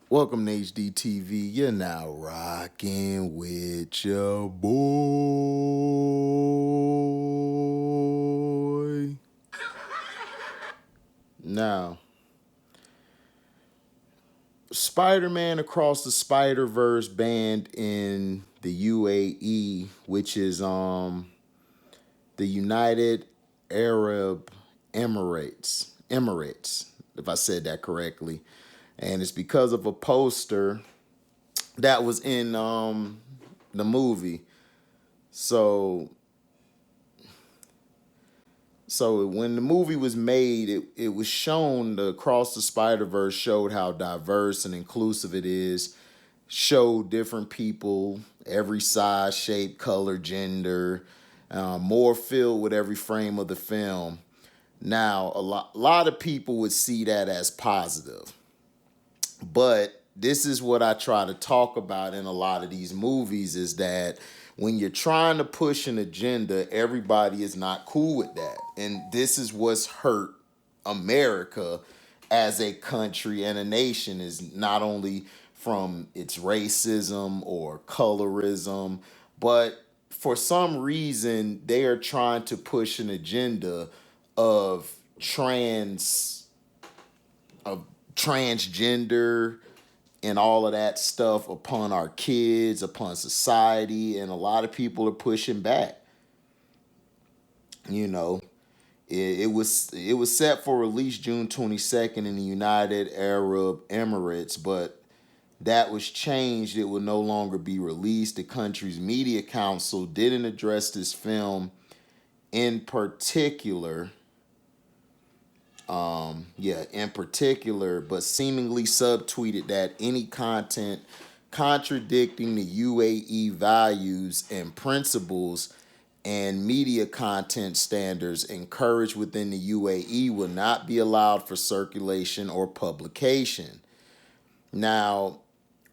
Welcome to HDTV. You're now rocking with your boy. Now, Spider-Man Across the Spiderverse banned in the UAE, which is the United Arab Emirates, if I said that correctly. And it's because of a poster that was in the movie. So so when the movie was made, it was shown the Across the Spider Verse showed how diverse and inclusive it is. Showed different people, every size, shape, color, gender, more filled with every frame of the film. Now, a lot of people would see that as positive, but this is what I try to talk about in a lot of these movies is that when you're trying to push an agenda, everybody is not cool with that. And this is what's hurt America as a country and a nation is not only from its racism or colorism, but for some reason they are trying to push an agenda of of transgender and all of that stuff upon our kids, upon society, and a lot of people are pushing back. You know, it was set for release June 22nd in the United Arab Emirates, but that was changed. It will no longer be released. The country's media council didn't address this film in particular. In particular, but seemingly subtweeted that any content contradicting the UAE values and principles and media content standards encouraged within the UAE will not be allowed for circulation or publication. Now,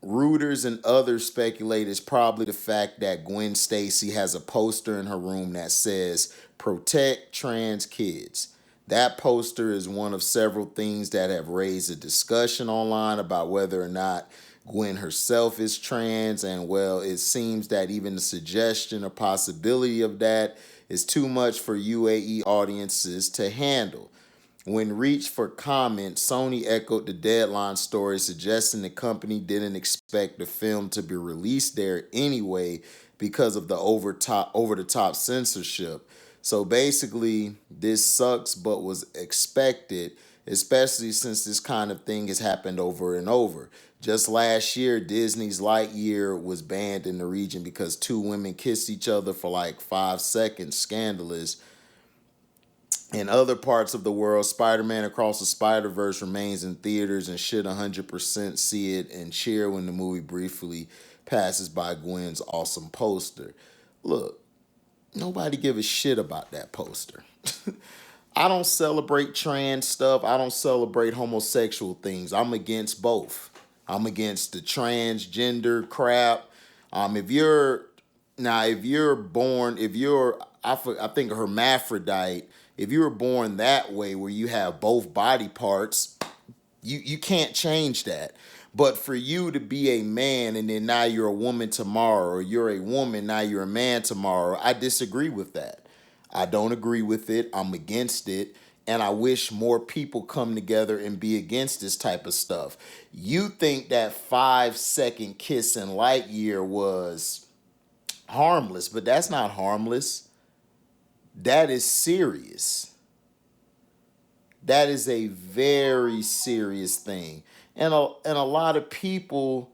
Reuters and others speculate it's probably the fact that Gwen Stacy has a poster in her room that says, "Protect trans kids." That poster is one of several things that have raised a discussion online about whether or not Gwen herself is trans, and well, it seems that even the suggestion or possibility of that is too much for UAE audiences to handle. When reached for comment, Sony echoed the Deadline story, suggesting the company didn't expect the film to be released there anyway because of the over the top censorship. So basically, this sucks but was expected, especially since this kind of thing has happened over and over. Just last year, Disney's Lightyear was banned in the region because two women kissed each other for like 5 seconds. Scandalous. In other parts of the world, Spider-Man Across the Spider-Verse remains in theaters and should 100% see it and cheer when the movie briefly passes by Gwen's awesome poster. Look, nobody give a shit about that poster. I don't celebrate trans stuff. I don't celebrate homosexual things. I'm against both. I'm against the transgender crap. If you're now, if you're born, if you're, I think a hermaphrodite, if you were born that way where you have both body parts, you can't change that. But for you to be a man and then now you're a woman tomorrow, or you're a woman, now you're a man tomorrow, I disagree with that. I don't agree with it. I'm against it. And I wish more people come together and be against this type of stuff. You think that 5 second kiss in Lightyear was harmless, but that's not harmless. That is serious. That is a very serious thing. And a lot of people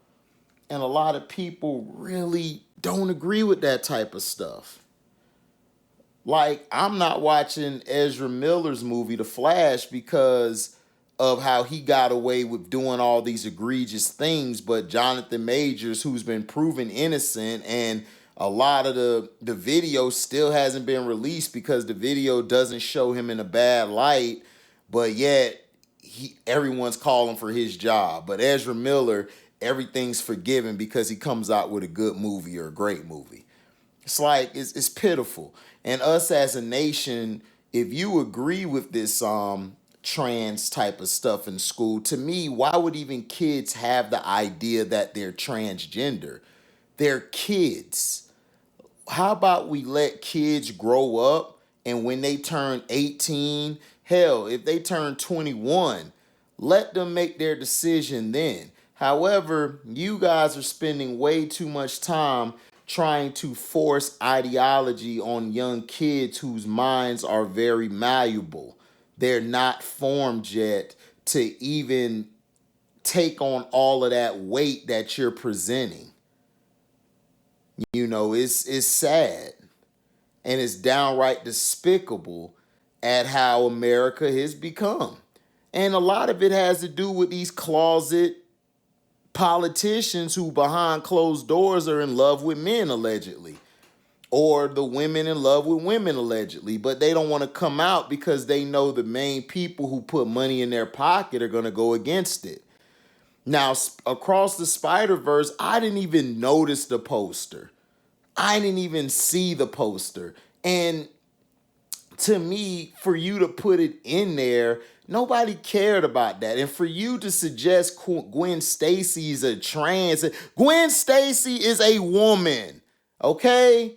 really don't agree with that type of stuff. Like, I'm not watching Ezra Miller's movie The Flash because of how he got away with doing all these egregious things, but Jonathan Majors, who's been proven innocent, and a lot of the video still hasn't been released because the video doesn't show him in a bad light, but yet everyone's calling for his job. But Ezra Miller, everything's forgiven because he comes out with a good movie or a great movie. It's like it's pitiful. And us as a nation, if you agree with this trans type of stuff in school. To me, why would even kids have the idea that they're transgender? They're kids. How about we let kids grow up, and when they turn 18, hell, if they turn 21, let them make their decision then. However, you guys are spending way too much time trying to force ideology on young kids whose minds are very malleable. They're not formed yet to even take on all of that weight that you're presenting. You know, it's sad and it's downright despicable at how America has become. And a lot of it has to do with these closet politicians who behind closed doors are in love with men allegedly, or the women in love with women allegedly, but they don't want to come out because they know the main people who put money in their pocket are going to go against it. Now, Across the Spiderverse, I didn't even notice the poster. I didn't even see the poster. And to me, for you to put it in there, nobody cared about that. And for you to suggest Gwen Stacy is a trans, Gwen Stacy is a woman, okay?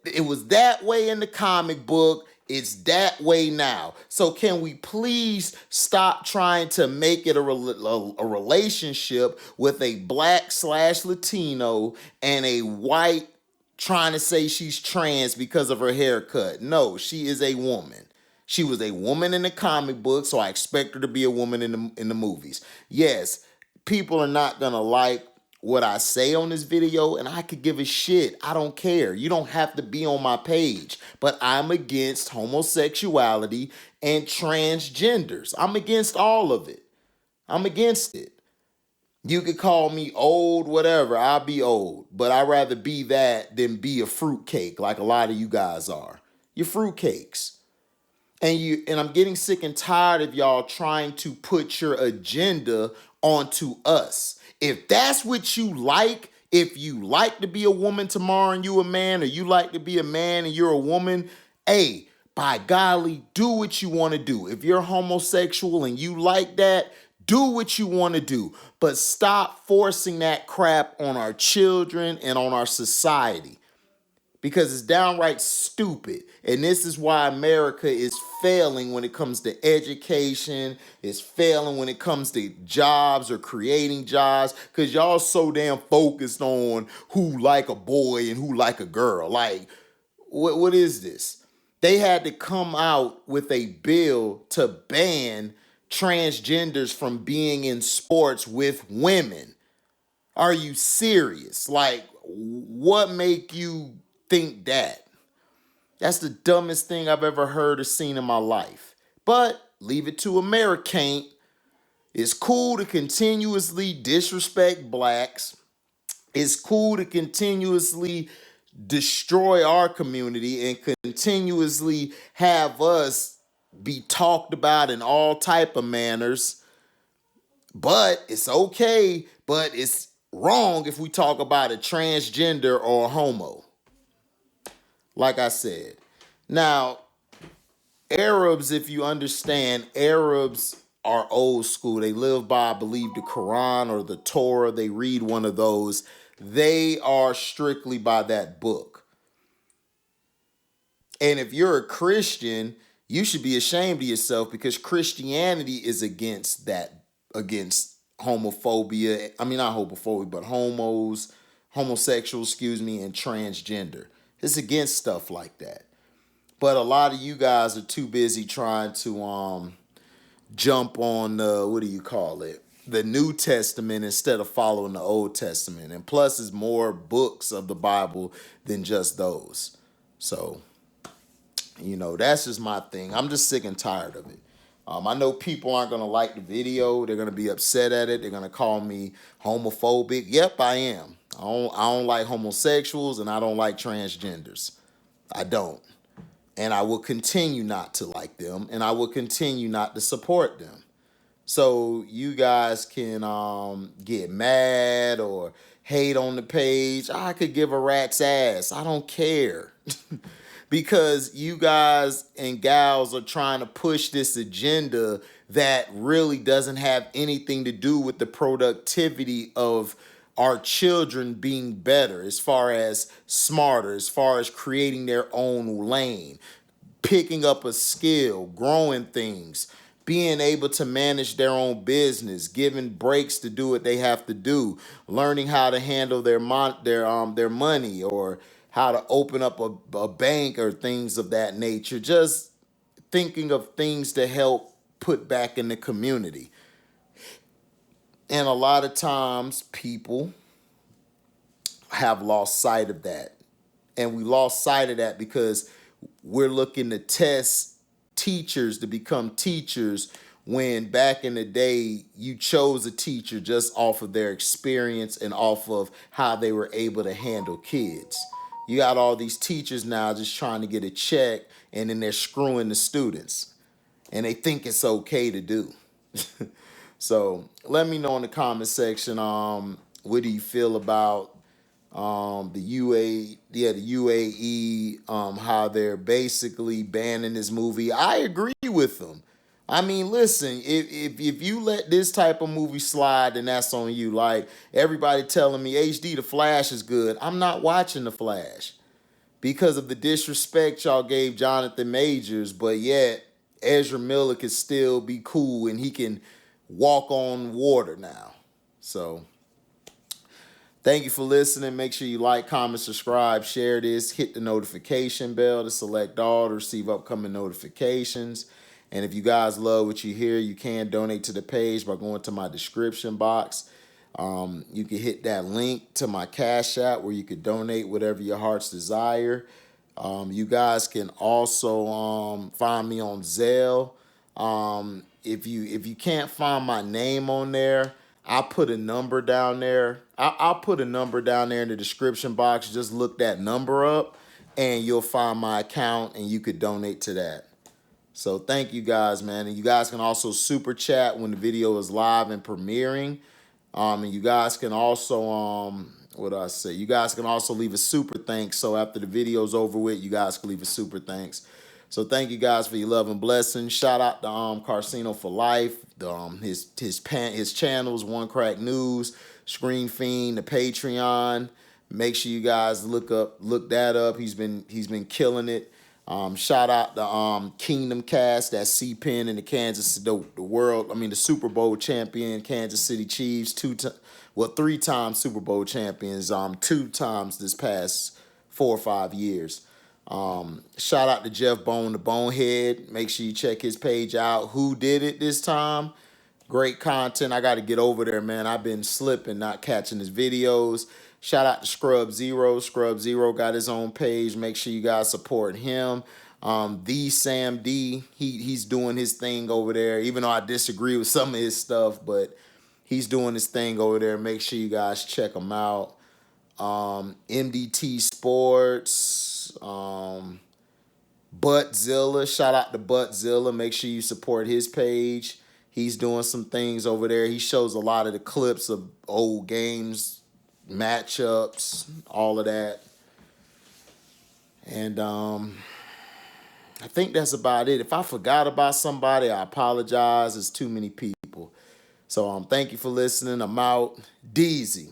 It was that way in the comic book. It's that way now. So can we please stop trying to make it a relationship with a black/Latino and a white trying to say she's trans because of her haircut? No, she is a woman. She was a woman in the comic book, so I expect her to be a woman in the movies. Yes, people are not gonna like what I say on this video, and I could give a shit. I don't care. You don't have to be on my page. But I'm against homosexuality and transgenders. I'm against all of it. I'm against it. You could call me old, whatever. I'll be old. But I'd rather be that than be a fruitcake like a lot of you guys are. You're fruitcakes. And I'm getting sick and tired of y'all trying to put your agenda onto us. If that's what you like, if you like to be a woman tomorrow and you a man, or you like to be a man and you're a woman, hey, by golly, do what you want to do. If you're homosexual and you like that, do what you want to do. But stop forcing that crap on our children and on our society, because it's downright stupid. And this is why America is failing when it comes to education. It's failing when it comes to jobs or creating jobs, because y'all so damn focused on who like a boy and who like a girl. Like, what is this? They had to come out with a bill to ban transgenders from being in sports with women. Are you serious? Like, what make you think that? That's the dumbest thing I've ever heard or seen in my life. But leave it to American. It's cool to continuously disrespect blacks. It's cool to continuously destroy our community and continuously have us be talked about in all type of manners. But it's okay, but it's wrong if we talk about a transgender or a homo. Like I said. Now, Arabs, if you understand, Arabs are old school. They live by, I believe, the Quran or the Torah. They read one of those. They are strictly by that book. And if you're a Christian, you should be ashamed of yourself, because Christianity is against that, against homophobia. I mean, not homophobia, but homosexuals, and transgender. It's against stuff like that. But a lot of you guys are too busy trying to jump on the New Testament instead of following the Old Testament. And plus, there's more books of the Bible than just those. So, that's just my thing. I'm just sick and tired of it. I know people aren't going to like the video. They're going to be upset at it. They're going to call me homophobic. Yep, I am. I don't like homosexuals, and I don't like transgenders. I don't. And I will continue not to like them, and I will continue not to support them. So you guys can get mad or hate on the page. I could give a rat's ass. I don't care. because you guys and gals are trying to push this agenda that really doesn't have anything to do with the productivity of our children being better, as far as smarter, as far as creating their own lane, picking up a skill, growing things, being able to manage their own business, giving breaks to do what they have to do, learning how to handle their money, or how to open up a bank or things of that nature. Just thinking of things to help put back in the community. And a lot of times people have lost sight of that. And we lost sight of that because we're looking to test teachers to become teachers, when back in the day you chose a teacher just off of their experience and off of how they were able to handle kids. You got all these teachers now just trying to get a check, and then they're screwing the students, and they think it's okay to do. So let me know in the comment section, what do you feel about the UAE, how they're basically banning this movie. I agree with them. I mean, listen, if you let this type of movie slide, then that's on you. Like, everybody telling me HD The Flash is good. I'm not watching The Flash because of the disrespect y'all gave Jonathan Majors, but yet Ezra Miller can still be cool and he can walk on water now. So thank you for listening. Make sure you like, comment, subscribe, share this, hit the notification bell to select all to receive upcoming notifications. And if you guys love what you hear, you can donate to the page by going to my description box. You can hit that link to my Cashapp where you could donate whatever your heart's desire. You guys can also find me on Zelle. If you can't find my name on there, I'll put a number down there. I'll put a number down there in the description box. Just look that number up and you'll find my account and you could donate to that. So thank you guys, man. And you guys can also super chat when the video is live and premiering. And you guys can also, what do I say? You guys can also leave a super thanks. So after the video's over with, you guys can leave a super thanks. So thank you guys for your love and blessings. Shout out to Carcino for Life, his channels, One Crack News, Screen Fiend, the Patreon. Make sure you guys look that up. He's been killing it. Shout out to Kingdom Cast, that's C-Pen and the Super Bowl champion Kansas City Chiefs, 3-time Super Bowl champions, 2 times this past 4 or 5 years. Shout out to Jeff Bone, the Bonehead. Make sure you check his page out. Who did it this time? Great content. I got to get over there, man. I've been slipping, not catching his videos. Shout out to Scrub Zero. Scrub Zero got his own page. Make sure you guys support him. The Sam D, he's doing his thing over there, even though I disagree with some of his stuff, but he's doing his thing over there. Make sure you guys check him out. MDT Sports, Buttzilla. Shout out to Buttzilla. Make sure you support his page. He's doing some things over there. He shows a lot of the clips of old games, matchups, all of that. And I think that's about it. If I forgot about somebody, I apologize. There's too many people. So thank you for listening. I'm out. Deezy.